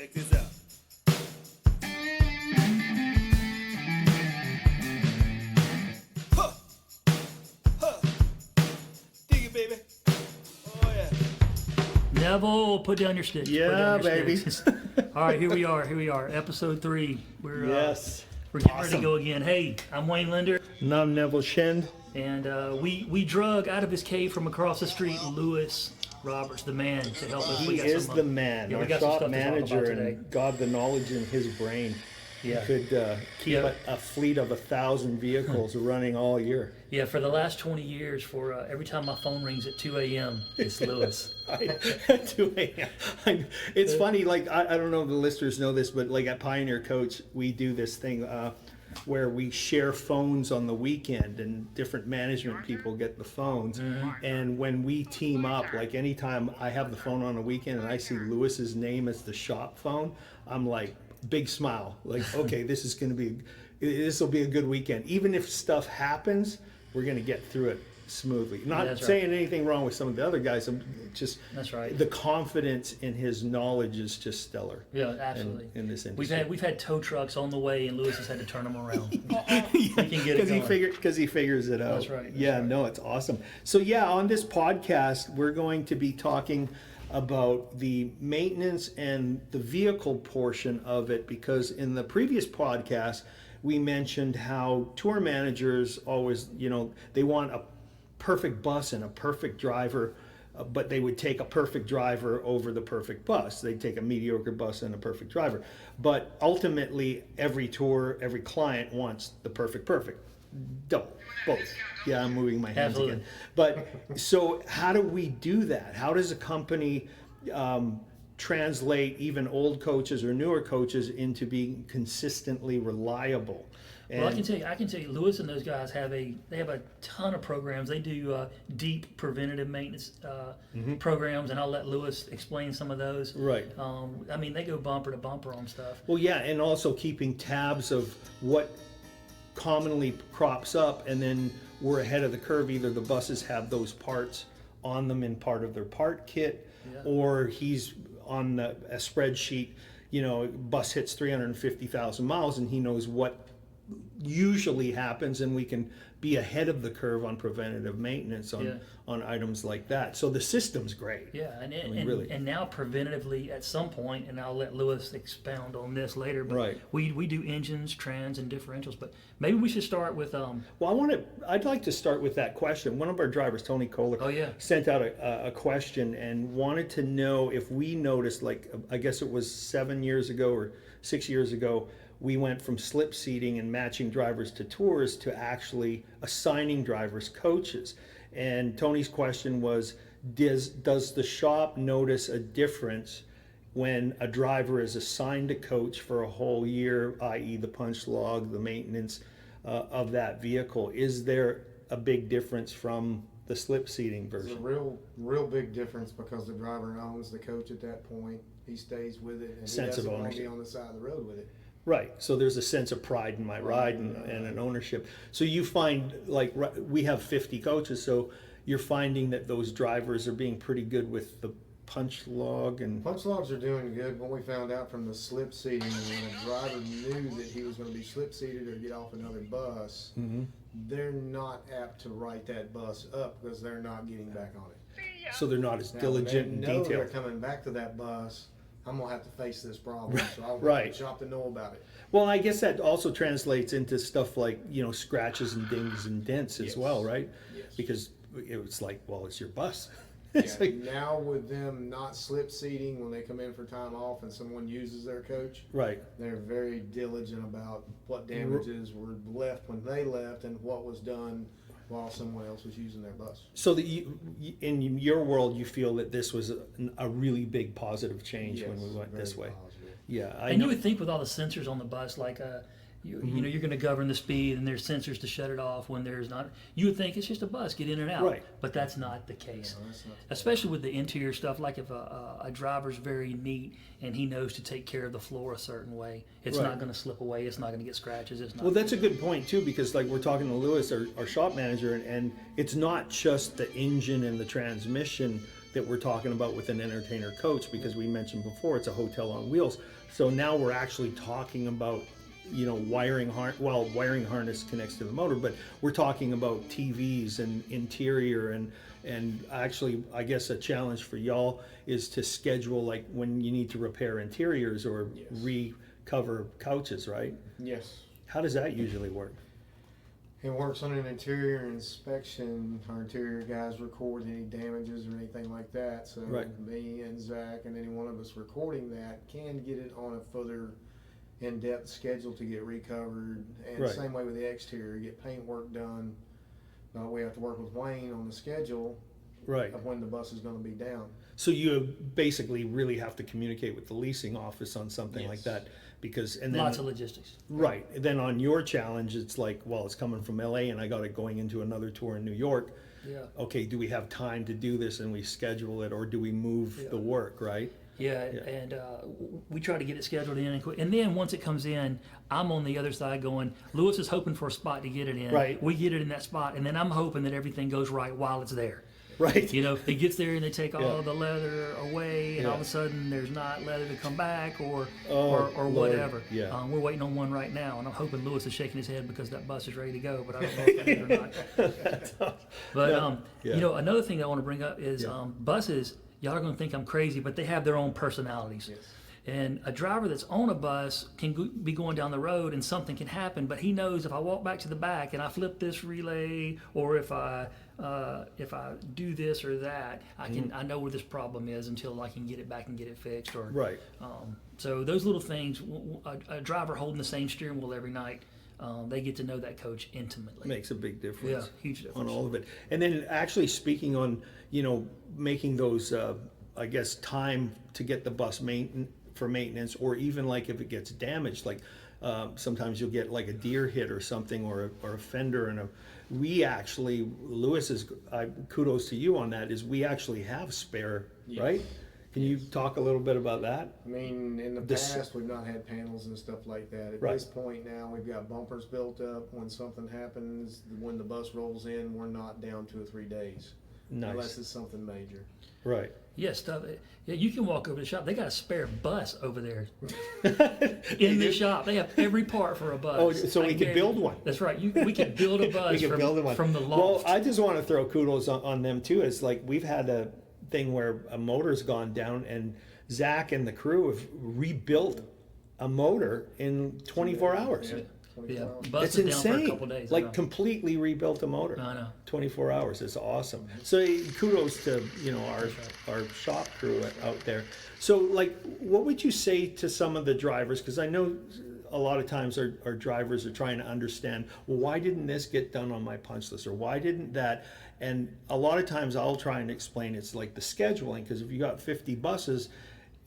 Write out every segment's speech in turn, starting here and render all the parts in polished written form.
Check this out. Huh. Huh. Dig it, baby. Oh, yeah. Neville, put down your sticks. Yeah, Put down your baby. sticks. All right, here we are. Episode 3. We're Yes. we're getting ready to Awesome. go again. Hey, I'm Wayne Linder, And I'm Neville Shen. and we drug out of his cave from across the street Lewis Roberts, the man, to help us. We He got is some, the man, yeah, we our got some shop stuff to talk about manager, today. and God, the knowledge in his brain. Yeah. He could keep Yeah. a fleet of 1,000 vehicles running all year. Yeah, for the last 20 years, for every time my phone rings at 2 a.m., it's Lewis. At 2 a.m. It's funny, like, I don't know if the listeners know this, but like at Pioneer Coach, we do this thing where we share phones on the weekend and different management people get the phones. And when we team up, like anytime I have the phone on a weekend and I see Lewis's name as the shop phone, I'm like, big smile. Like, okay, this will be a good weekend. Even if stuff happens, we're going to get through it smoothly. Not That's right. saying anything wrong with some of the other guys. I'm just That's right. the confidence in his knowledge is just stellar. Yeah, absolutely. In this industry, We've had tow trucks on the way, and Lewis has had to turn them around. yeah, can get it going. because he figures it out. That's right, that's yeah, right. no, it's awesome. So yeah, on this podcast, we're going to be talking about the maintenance and the vehicle portion of it, because in the previous podcast we mentioned how tour managers always, they want a perfect bus and a perfect driver, but they would take a perfect driver over the perfect bus. They'd take a mediocre bus and a perfect driver. But ultimately, every tour, every client wants the perfect. Both. Yeah, I'm moving my hands Absolutely. again. But so how do we do that? How does a company translate even old coaches or newer coaches into being consistently reliable? Well, I can tell you, Lewis and those guys have a ton of programs. They do deep preventative maintenance programs, and I'll let Lewis explain some of those. Right. I mean, they go bumper to bumper on stuff. Well, yeah, and also keeping tabs of what commonly crops up, and then we're ahead of the curve. Either the buses have those parts on them in part of their part kit, or he's on a spreadsheet, bus hits 350,000 miles, and he knows what usually happens, and we can be ahead of the curve on preventative maintenance on items like that. So the system's great. Yeah, and really. and now preventatively at some point, and I'll let Lewis expound on this later. But Right. we do engines, trans, and differentials. But maybe we should start with Well, I'd like to start with that question. One of our drivers, Tony Kohler, Oh, yeah. sent out a question and wanted to know if we noticed, like, I guess it was 7 years ago or 6 years ago, we went from slip seating and matching drivers to tours to actually assigning drivers coaches. And Tony's question was, does the shop notice a difference when a driver is assigned a coach for a whole year, i.e. the punch log, the maintenance of that vehicle? Is there a big difference from the slip seating It's a version? real big difference, because the driver owns the coach at that point. He stays with it, and Sense he of doesn't want to be ownership. on the side of the road with it. Right. So there's a sense of pride in my ride and an ownership. So you find, like, we have 50 coaches, so you're finding that those drivers are being pretty good with the punch log and Punch logs are doing good. What we found out from the slip seating, when a driver knew that he was going to be slip seated or get off another bus, they're not apt to write that bus up, because they're not getting back on it. so they're not as Now, diligent when and they know detailed. they're coming back to that bus, I'm going to have to face this problem, so I want Right. the shop to know about it. Well, I guess that also translates into stuff like, scratches and dings and dents as Yes. well, right? Yes. Because it's like, well, it's your bus. It's Yeah, like, now with them not slip seating when they come in for time off and someone uses their coach, right. they're very diligent about what damages were left when they left and what was done while someone else was using their bus. So that in your world, you feel that this was a really big positive change when we Yes, went this very way. positive. Yeah, I and know. you would think with all the sensors on the bus, like you know, you're going to govern the speed, and there's sensors to shut it off when there's not. You would think it's just a bus, get in and out. Right. But that's not the case. No, that's not- Especially with the interior stuff, like if a driver's very neat and he knows to take care of the floor a certain way, it's Right. not going to slip away. It's not going to get scratches. It's not. Well, that's a good point too, because like we're talking to Lewis, our shop manager, and it's not just the engine and the transmission that we're talking about with an entertainer coach, because we mentioned before it's a hotel on wheels. So now we're actually talking about, you know, wiring harness connects to the motor, but we're talking about TVs and interior and actually, I guess a challenge for y'all is to schedule like when you need to repair interiors or recover couches, right? Yes. How does that usually work? It works on an interior inspection. Our interior guys record any damages or anything like that. So Right. me and Zach and any one of us recording that can get it on a further in-depth schedule to get recovered. And Right. same way with the exterior, get paint work done. We have to work with Wayne on the schedule Right. of when the bus is going to be down. So you basically really have to communicate with the leasing office on something like Yes. that, because and then Lots of logistics. right. Then on your challenge, it's like, well, it's coming from LA and I got it going into another tour in New York. Yeah. Okay, do we have time to do this, and we schedule it, or do we move the work, right? Yeah, and we try to get it scheduled in and quick. And then once it comes in, I'm on the other side going, Lewis is hoping for a spot to get it in. Right. We get it in that spot, and then I'm hoping that everything goes right while it's there. Right. You know, it gets there and they take all Yeah. the leather away, and all of Yeah. a sudden there's not leather to come back or Oh, or Lord. whatever. Yeah. We're waiting on one right now, and I'm hoping Lewis is shaking his head because that bus is ready to go, but I don't know if that is or not. But Yeah. you know, another thing I want to bring up is Yeah. buses. Y'all are going to think I'm crazy, but they have their own personalities. Yes. And a driver that's on a bus can be going down the road and something can happen, but he knows if I walk back to the back and I flip this relay, or if I do this or that, I know where this problem is until I can get it back and get it fixed. Or Right. so those little things, a driver holding the same steering wheel every night, they get to know that coach intimately. Makes a big difference. Yeah, huge difference. On all of it. And then actually speaking on, you know, making those, I guess, time to get the bus for maintenance, or even like if it gets damaged, like sometimes you'll get like a deer hit or something, or a fender, and we actually, Lewis is, kudos to you on that, is we actually have spare, right? Can you talk a little bit about that? I mean, in the This- past, we've not had panels and stuff like that. At Right. this point now, we've got bumpers built up. When something happens, when the bus rolls in, we're not down 2 or 3 days. Unless Nice. it's something major. Right. Yeah, stuff. Yeah, you can walk over to the shop. They got a spare bus over there in the shop. They have every part for a bus. Oh, so we I could guarantee- build one. That's right. We could build a bus We could from, build one from the Well, loft. I just want to throw kudos on them too. It's like we've had a thing where a motor's gone down, and Zach and the crew have rebuilt a motor in 24 hours. Yeah, 24 Yeah, hours. bus It's is down for a insane. couple days. I Like know. completely rebuilt a motor. I know. 24 hours is awesome. So kudos to, you know, our shop crew out there. So like, what would you say to some of the drivers? Because I know a lot of times our drivers are trying to understand, well, why didn't this get done on my punch list, or why didn't that? And a lot of times I'll try and explain it's like the scheduling, because if you got 50 buses,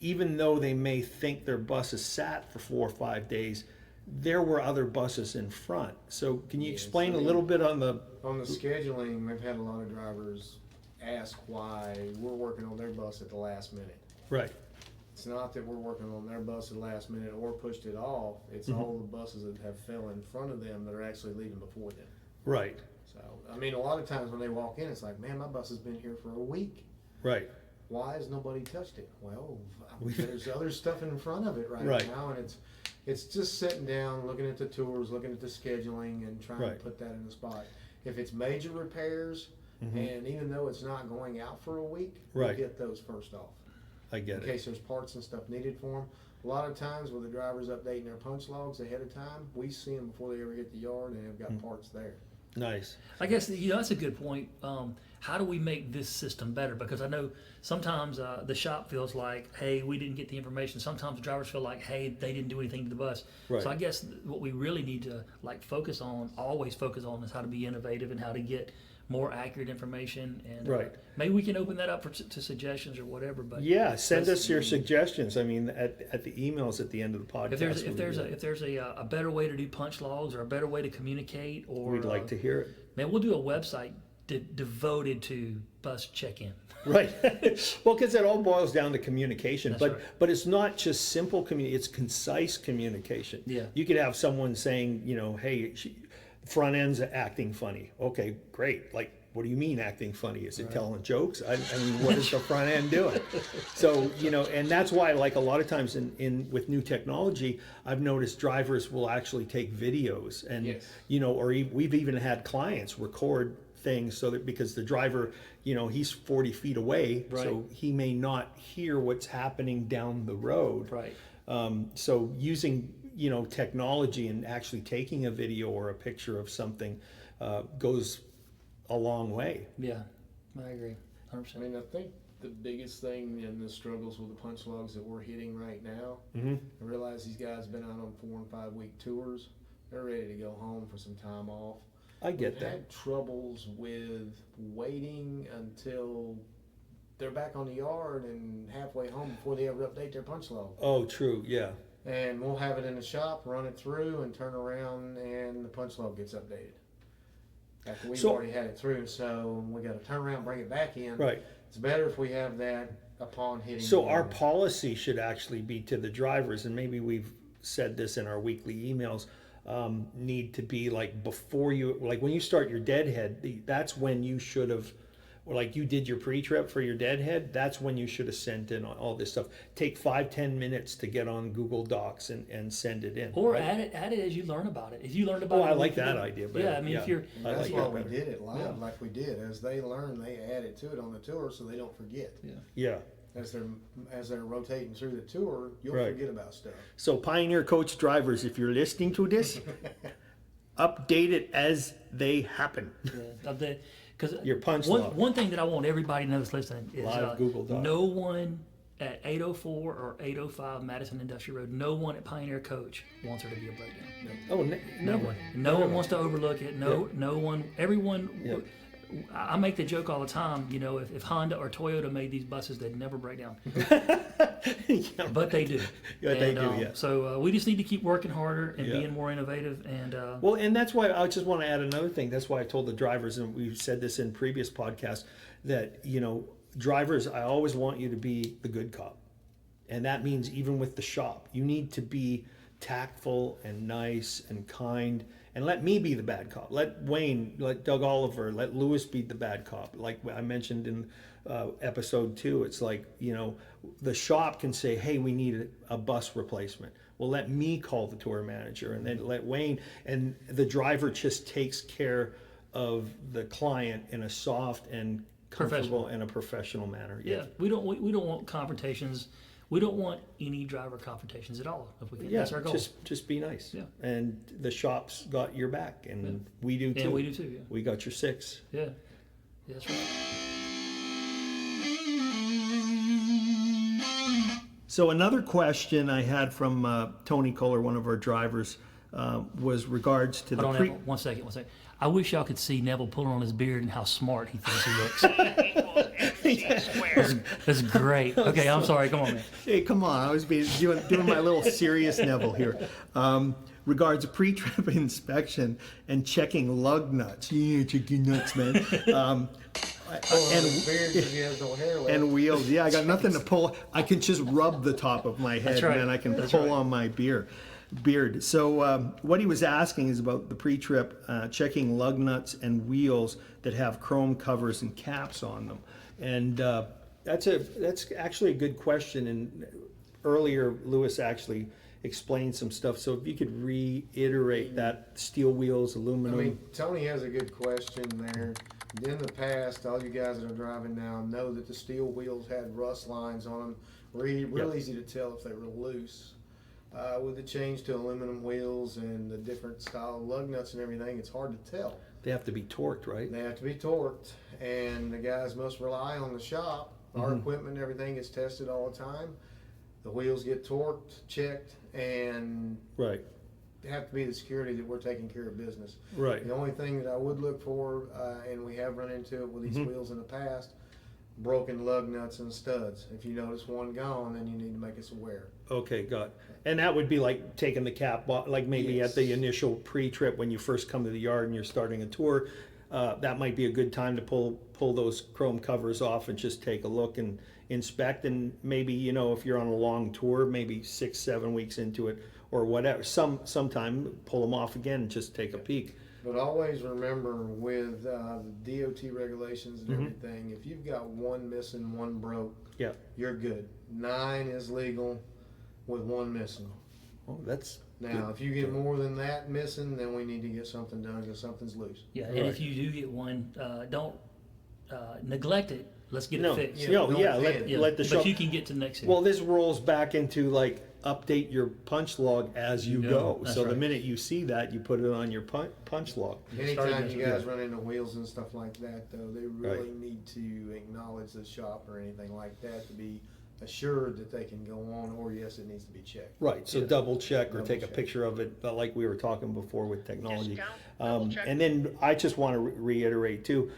even though they may think their bus is sat for 4 or 5 days, there were other buses in front. So can you Yes, explain I a mean, little bit on the On the scheduling, we've had a lot of drivers ask why we're working on their bus at the last minute. right? It's not that we're working on their bus at the last minute or pushed it off. It's Mm-hmm. all the buses that have fell in front of them that are actually leaving before them. Right, So, I mean, a lot of times when they walk in, it's like, man, my bus has been here for a week. right, Why has nobody touched it? Well, there's other stuff in front of it right Right. now, and it's just sitting down, looking at the tours, looking at the scheduling, and trying Right. to put that in the spot. If it's major repairs, and even though it's not going out for a week, Mm-hmm. Right. we get those first off. I In get it. case there's parts and stuff needed for them. A lot of times with the drivers updating their punch logs ahead of time, we see them before they ever hit the yard, and they've got Mm. parts there. Nice. I guess that's a good point. How do we make this system better? Because I know sometimes the shop feels like, hey, we didn't get the information. Sometimes drivers feel like, hey, they didn't do anything to the bus. Right. So I guess what we really need to always focus on, is how to be innovative and how to get more accurate information. And Right. maybe we can open that up to suggestions or whatever. But Yeah, send that's- us your suggestions. I mean, at the emails at the end of the podcast. if there's a better way to do punch logs, or a better way to communicate, or we'd like to hear it. man, we'll do a website devoted to bus check-in. Right. Well, because it all boils down to communication, That's but right. but it's not just simple communication; it's concise communication. Yeah. You could have someone saying, you know, hey, front end's acting funny. Okay, great. Like, what do you mean acting funny? Is it telling jokes? I mean, what is the front end doing? So, you know, and that's why, like, a lot of times in with new technology, I've noticed drivers will actually take videos and, Yes. you know, or we've even had clients record things so that because the driver, you know, he's 40 feet away, so he may not hear what's happening down the road. Right. So using, you know, technology and actually taking a video or a picture of something goes a long way. Yeah, I agree. 100%. I mean, I think the biggest thing in the struggles with the punch logs that we're hitting right now, Mm-hmm. I realize these guys been out on 4 and 5 week tours. They're ready to go home for some time off. I get We've that. had troubles with waiting until they're back on the yard and halfway home before they ever update their punch log. Oh, true. Yeah. And we'll have it in the shop, run it through, and turn around, and the punch log gets updated. After we've So- already had it through, so we got to turn around, bring it back in. Right. It's better if we have that upon hitting. So the our end. policy should actually be to the drivers, and maybe we've said this in our weekly emails, need to be like before you, like when you start your deadhead, that's when you should have, or like you did your pre-trip for your deadhead, that's when you should have sent in all this stuff. Take 5-10 minutes to get on Google Docs and send it in. Or right? add it as you learn about it. If you learned about Oh, it, I a like week that ago- idea better. Yeah, I mean, if you're And I that's like why that we better. did it live Yeah. like we did. As they learn, they add it to it on the tour so they don't forget. Yeah. As they're rotating through the tour, you'll Right. forget about stuff. So Pioneer Coach drivers, if you're listening to this, update it as they happen. Because Your punch log. one thing that I want everybody to know that's listening is Live Google Doc. no one at 804 or 805 Madison Industrial Road, no one at Pioneer Coach wants there to be a breakdown. Oh, No never. one. No one wants to overlook it. No one. Everyone. Yeah. I make the joke all the time. You know, if Honda or Toyota made these buses, they'd never break down. Yeah. But they do. Yeah, they And, do, yeah. So we just need to keep working harder and Yeah. being more innovative. And Well, and that's why I just want to add another thing. That's why I told the drivers, and we've said this in previous podcasts, that, you know, drivers, I always want you to be the good cop. And that means even with the shop, you need to be tactful and nice and kind, and let me be the bad cop. Let Wayne, let Doug Oliver, let Lewis be the bad cop. Like I mentioned in episode 2, it's like, you know, the shop can say, hey, we need a bus replacement. Well, let me call the tour manager, and then let Wayne, and the driver just takes care of the client in a soft and comfortable and a professional manner. yeah, we don't want confrontations. We don't want any driver confrontations at all. If we can. Yeah, That's our goal. just be nice. Yeah. And the shop's got your back, and we do too. and we do too. Yeah. We got your 6. Yeah. That's right. So another question I had from Tony Kohler, one of our drivers, was regards to the Hold on, Neville. One second. I wish y'all could see Neville pulling on his beard and how smart he thinks he looks. That's great. Okay, I'm sorry. Come on, man. Hey, come on! I was doing my little serious Neville here. Regards pre-trip inspection and checking lug nuts. Yeah, checking nuts, man. Beard 'cause he has no hair left. And wheels. Yeah, I got nothing to pull. I can just rub the top of my head, That's right. and then I can That's pull right. on my beard. So what he was asking is about the pre-trip checking lug nuts and wheels that have chrome covers and caps on them, and that's actually a good question. And earlier, Lewis actually explained some stuff. So if you could reiterate that: steel wheels, I aluminum. mean, Tony has a good question there. In the past, all you guys that are driving now know that the steel wheels had rust lines on them. Real Yep. easy to tell if they were loose. With the change to aluminum wheels and the different style lug nuts and everything, it's hard to tell. They have to be torqued, right? They have to be torqued, and the guys must rely on the shop. Our equipment and everything is tested all the time. The wheels get torqued, checked, and Right. have to be the security that we're taking care of business. Right. The only thing that I would look for, and we have run into it with these wheels in the past, broken lug nuts and studs. If you notice one gone, then you need to make us aware. Okay, got it. And that would be like taking the cap off, like maybe Yes. at the initial pre-trip when you first come to the yard and you're starting a tour. That might be a good time to pull those chrome covers off and just take a look and inspect. And maybe, you know, if you're on a long tour, maybe 6-7 weeks into it or whatever, sometime pull them off again and just take a peek. But always remember with the DOT regulations and Mm-hmm. everything, if you've got one missing, one broke, Yeah. you're good. 9 is legal with 1 missing. Oh, that's Now, if you get more than that missing, then we need to get something done because something's loose. Yeah, and Right. if you do get one, don't neglect it. Let's get no. it fixed. No, don't yeah. panic. Yeah, Let the show. but you can get to the next. Well, this rolls back into like update your punch log as you You go. go. That's So the right. minute you see that, you put it on your punch log. Anytime you guys Yeah. run into wheels and stuff like that, though, they really Right. need to acknowledge the shop or anything like that to be assured that they can go on, or yes, it needs to be checked. Right, so Yeah. double check or Double take a check. picture of it, like we were talking before with technology. Discount, double check. And then I just want to reiterate too,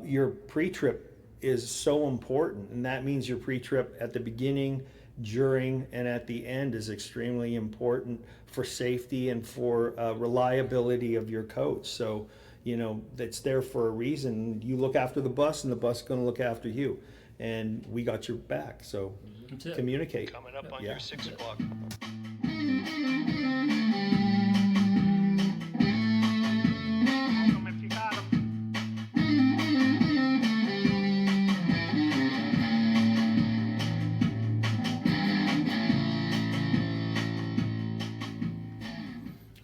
your pre-trip is so important, and that means your pre-trip at the beginning, during, and at the end is extremely important for safety and for reliability of your coach. So, you know, that's there for a reason. You look after the bus, and the bus is going to look after you. And we got your back, so That's it. communicate. Coming up on Yeah. your 6 o'clock. Welcome if you got 'em.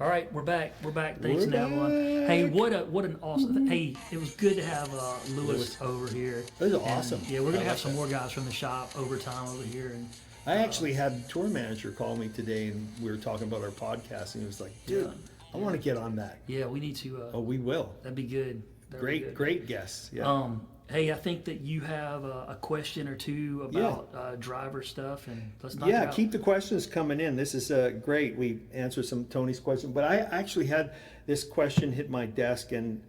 All right, we're back. We're back. Thanks, We're Navalon. Hey, back. what an awesome. Hey, it was good to have Lewis over here. That was And, awesome. yeah, we're gonna I have like some that. more guys from the shop overtime over here, and I actually had the tour manager call me today, and we were talking about our podcast, and he was like, "Dude, Yeah. I want to get on that." yeah, we need to. Oh, we will. That'd be good. That'd be Great, good. great guests. Yeah. Hey, I think that you have a question or two about driver stuff, and let's knock it Yeah, out. keep the questions coming in. This is great. We answered some Tony's question, but I actually had this question hit my desk, and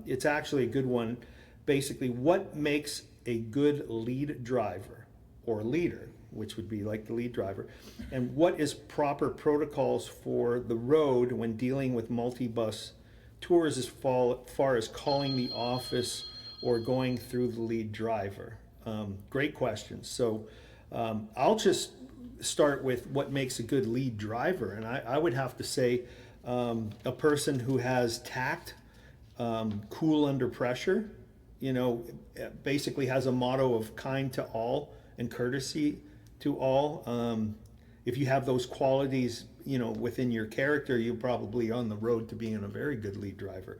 it's actually a good one. Basically, what makes a good lead driver or leader, which would be like the lead driver, and what is proper protocols for the road when dealing with multi-bus tours as far as calling the office or going through the lead driver? Great questions. So I'll just start with what makes a good lead driver. And I would have to say a person who has tact, cool under pressure, you know, basically has a motto of kind to all and courtesy to all. If you have those qualities, you know, within your character, you're probably on the road to being a very good lead driver.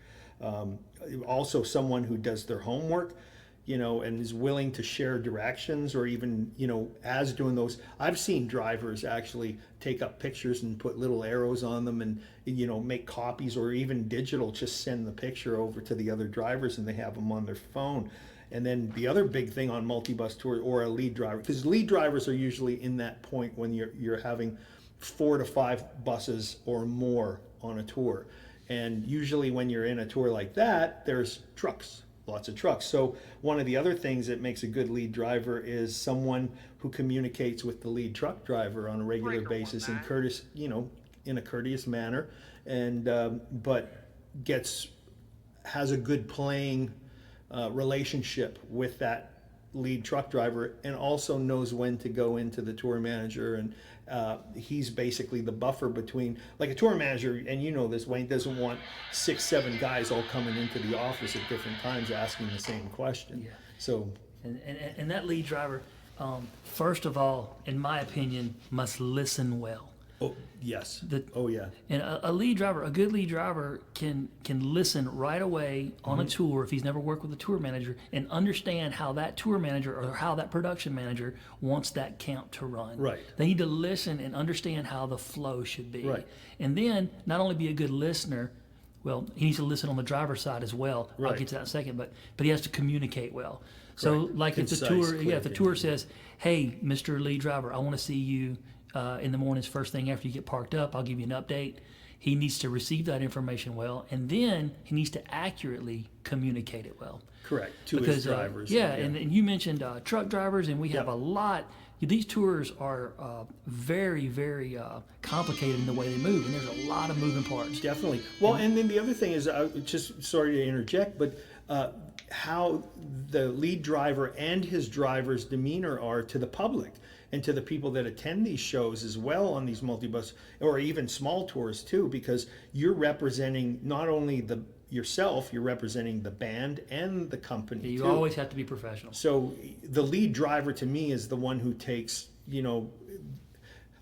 Also someone who does their homework, you know, and is willing to share directions, or even, you know, as doing those. I've seen drivers actually take up pictures and put little arrows on them, and, you know, make copies, or even digital, just send the picture over to the other drivers and they have them on their phone. And then the other big thing on multi-bus tour or a lead driver, because lead drivers are usually in that point when you're having 4 to 5 buses or more on a tour. And usually when you're in a tour like that, there's trucks, lots of trucks. So one of the other things that makes a good lead driver is someone who communicates with the lead truck driver on a regular Breaker basis in 19. in a courteous manner, and but has a good playing relationship with that lead truck driver, and also knows when to go into the tour manager. And he's basically the buffer between, like, a tour manager, and you know this, Wayne, doesn't want 6-7 guys all coming into the office at different times asking the same question. Yeah. So And that lead driver, first of all, in my opinion, must listen well. oh yes, The- oh yeah, And a lead driver, a good lead driver can listen right away on Mm-hmm. a tour if he's never worked with a tour manager, and understand how that tour manager or how that production manager wants that count to run. Right. They need to listen and understand how the flow should be. Right. And then not only be a good listener, well, he needs to listen on the driver's side as well. I'll Right. get to that in a second, but he has to communicate well. So Right. like if the Concise, tour, clear if the tour communication. says, "Hey, Mr. Lead Driver, I want to see you in the mornings first thing after you get parked up. I'll give you an update." He needs to receive that information well, and then he needs to accurately communicate it well. correct, to his drivers. And you mentioned truck drivers, and we have Yep. a lot. These tours are very, very complicated in the way they move, and there's a lot of moving parts. Definitely. Well, and then the other thing is, just sorry to interject, but how the lead driver and his driver's demeanor are to the public and to the people that attend these shows as well on these multi-bus or even small tours too, because you're representing not only yourself, you're representing the band and the company. You too. always have to be professional. So the lead driver to me is the one who takes,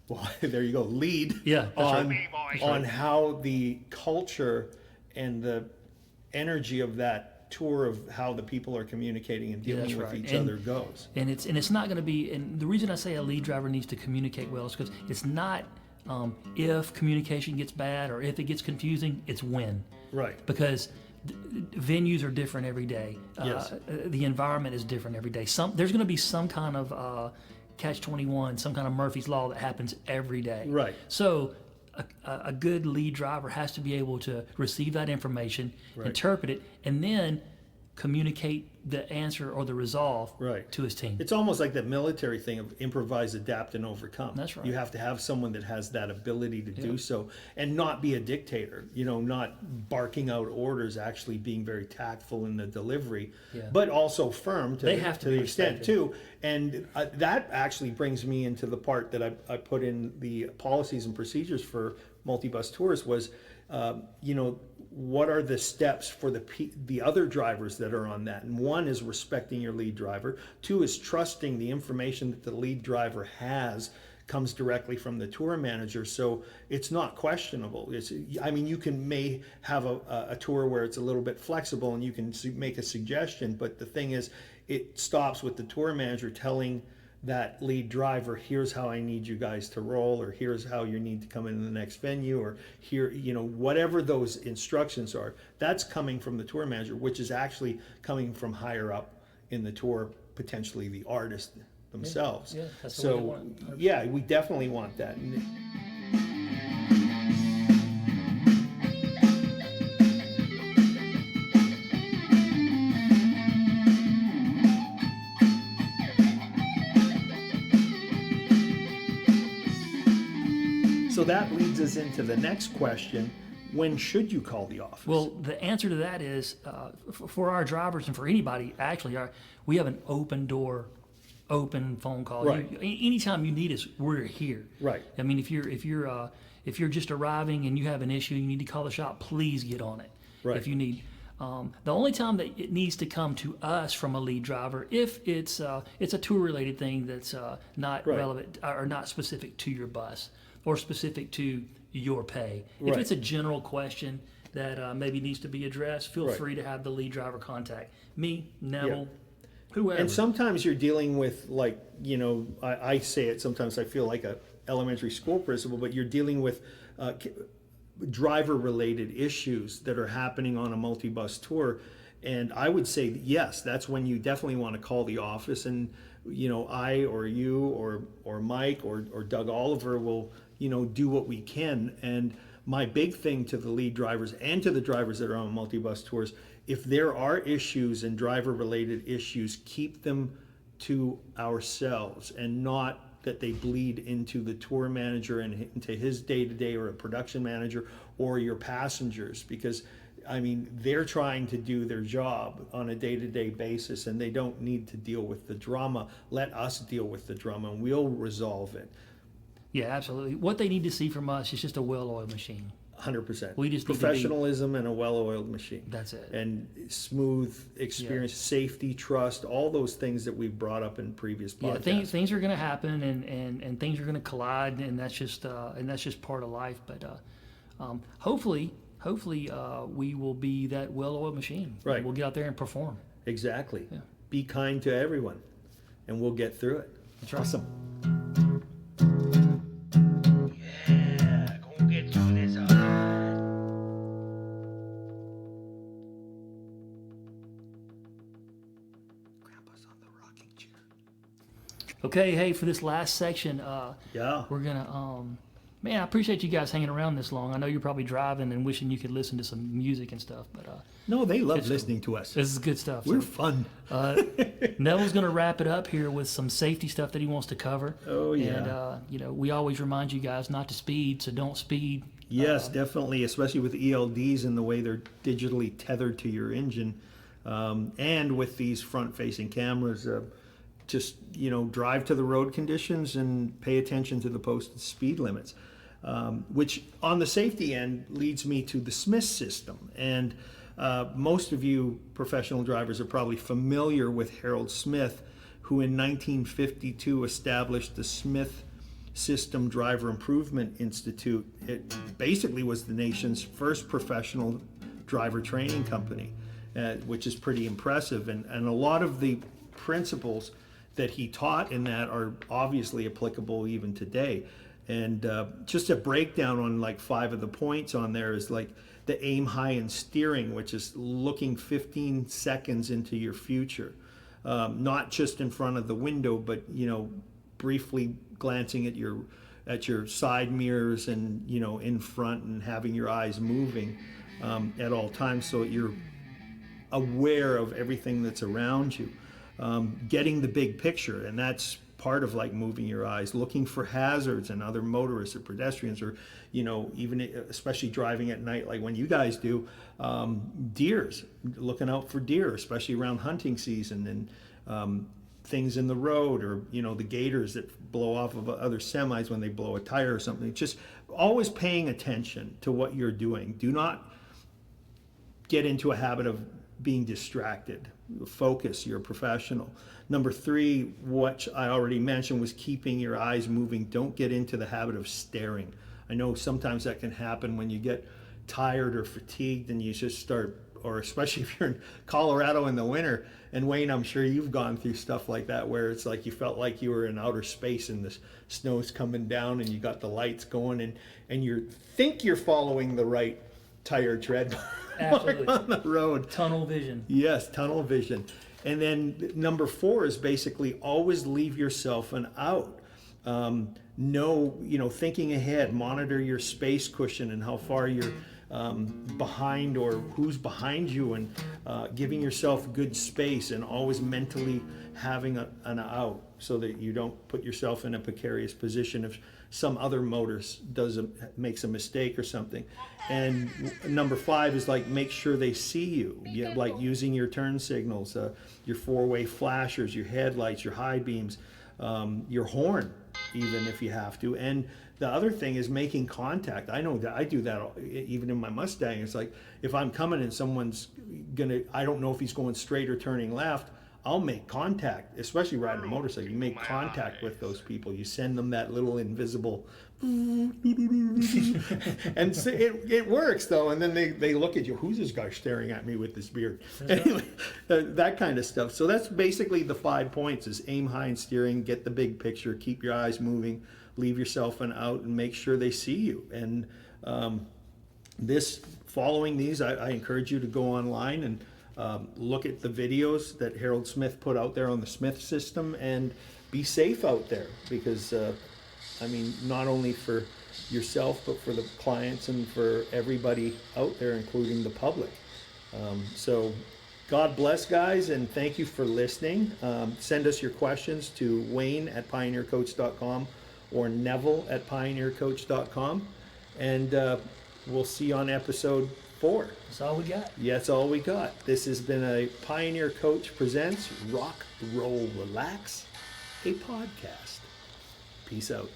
well, there you go, lead Yeah, that's on right. on how the culture and the energy of that tour of how the people are communicating and dealing that's with right. each And- other goes. And it's not going to be. And the reason I say a lead driver needs to communicate well is because it's not if communication gets bad or if it gets confusing. It's when. Right. Because venues are different every day. Yes. The environment is different every day. There's going to be some kind of catch-21, some kind of Murphy's Law that happens every day. Right. So a good lead driver has to be able to receive that information, interpret it, and then communicate the answer or the resolve Right. to his team. It's almost like the military thing of improvise, adapt, and overcome. That's right. You have to have someone that has that ability to do so and not be a dictator, not barking out orders, actually being very tactful in the delivery, Yeah. but also firm to, They have to the be extent respected. too. And that actually brings me into the part that I put in the policies and procedures for multi-bus tours was, what are the steps for the other drivers that are on that? And one is respecting your lead driver. Two is trusting the information that the lead driver has comes directly from the tour manager, so it's not questionable. You may have a tour where it's a little bit flexible and you can make a suggestion, but the thing is, it stops with the tour manager telling that lead driver, here's how I need you guys to roll, or here's how you need to come in the next venue, or here, whatever those instructions are, that's coming from the tour manager, which is actually coming from higher up in the tour, potentially the artist themselves. Yeah, that's the way they So, want it. yeah, we definitely want that. So that leads us into the next question. When should you call the office? Well, the answer to that is for our drivers and for anybody, actually, we have an open door, open phone call. Right. Anytime you need us, we're here. Right. I mean, if you're just arriving and you have an issue, you need to call the shop. Please get on it. Right. If you need. The only time that it needs to come to us from a lead driver, if it's a tour related thing that's not Right. relevant or not specific to your bus or specific to your pay. Right. If it's a general question that maybe needs to be addressed, feel Right. free to have the lead driver contact me, Neville, whoever. And sometimes you're dealing with, I say it sometimes, I feel like a elementary school principal, but you're dealing with driver related issues that are happening on a multi-bus tour. And I would say, yes, that's when you definitely want to call the office, and I or you or Mike or Doug Oliver will do what we can. And my big thing to the lead drivers and to the drivers that are on multi-bus tours, if there are issues and driver related issues, keep them to ourselves and not that they bleed into the tour manager and into his day-to-day, or a production manager or your passengers, because they're trying to do their job on a day-to-day basis and they don't need to deal with the drama. Let us deal with the drama and we'll resolve it. yeah, absolutely. What they need to see from us is just a well-oiled machine. 100%. We just need to be- professionalism and a well-oiled machine. That's it. And smooth experience, safety, trust, all those things that we've brought up in previous podcasts. Yeah, things are going to happen and things are going to collide, and that's just part of life. But hopefully we will be that well-oiled machine. Right. We'll get out there and perform. Exactly. Be kind to everyone and we'll get through it. That's right. Awesome. Yeah, gonna get through this. Grandpa's on the rocking chair. Okay, hey, for this last section, Yeah. we're gonna man, I appreciate you guys hanging around this long. I know you're probably driving and wishing you could listen to some music and stuff, but No, they love It's listening to us. this is good stuff. We're So, fun. Neville's going to wrap it up here with some safety stuff that he wants to cover. Oh, yeah. And, we always remind you guys not to speed, so don't speed. Yes, definitely, especially with ELDs and the way they're digitally tethered to your engine. And with these front-facing cameras, just, drive to the road conditions and pay attention to the posted speed limits. Which on the safety end leads me to the Smith system. And Most of you professional drivers are probably familiar with Harold Smith, who in 1952 established the Smith System Driver Improvement Institute. It basically was the nation's first professional driver training company, which is pretty impressive. And a lot of the principles that he taught in that are obviously applicable even today. And just a breakdown on like 5 of the points on there is like the aim high in steering, which is looking 15 seconds into your future. Not just in front of the window, but briefly glancing at your side mirrors and in front, and having your eyes moving at all times so that you're aware of everything that's around you. Getting the big picture, and that's part of like moving your eyes, looking for hazards and other motorists or pedestrians, or even especially driving at night like when you guys do, deers, looking out for deer, especially around hunting season, and things in the road, or the gators that blow off of other semis when they blow a tire or something. Just always paying attention to what you're doing. Do not get into a habit of being distracted. Focus. You're a professional. Number 3, which I already mentioned, was keeping your eyes moving. Don't get into the habit of staring. I know sometimes that can happen when you get tired or fatigued and you just start, or especially if you're in Colorado in the winter. And Wayne, I'm sure you've gone through stuff like that where it's like you felt like you were in outer space and the snow's coming down and you got the lights going, and you think you're following the right tire tread Absolutely. on the road. Tunnel vision. Yes, tunnel vision. And then number 4 is basically always leave yourself an out. Thinking ahead, monitor your space cushion and how far you're behind or who's behind you, and giving yourself good space, and always mentally having an out so that you don't put yourself in a precarious position if some other motorist makes a mistake or something. And number 5 is like make sure they see you. Like using your turn signals, your 4-way flashers, your headlights, your high beams, your horn, even if you have to. And the other thing is making contact. I know that I do that even in my Mustang. It's like if I'm coming and someone's I don't know if he's going straight or turning left, I'll make contact, especially riding a motorcycle. You make contact with those people. You send them that little invisible, and so it works though. And then they look at you. Who's this guy staring at me with this beard? Anyway, that kind of stuff. So that's basically the 5 points: is aim high in steering, get the big picture, keep your eyes moving, leave yourself an out, and make sure they see you. And following these, I encourage you to go online and look at the videos that Harold Smith put out there on the Smith System, and be safe out there, because not only for yourself but for the clients and for everybody out there, including the public. So God bless, guys, and thank you for listening. Send us your questions to Wayne@pioneercoach.com or Neville@pioneercoach.com, and we'll see you on episode 4. That's all we got. Yeah, that's all we got. This has been a Pioneer Coach Presents Rock, Roll, Relax, a podcast. Peace out.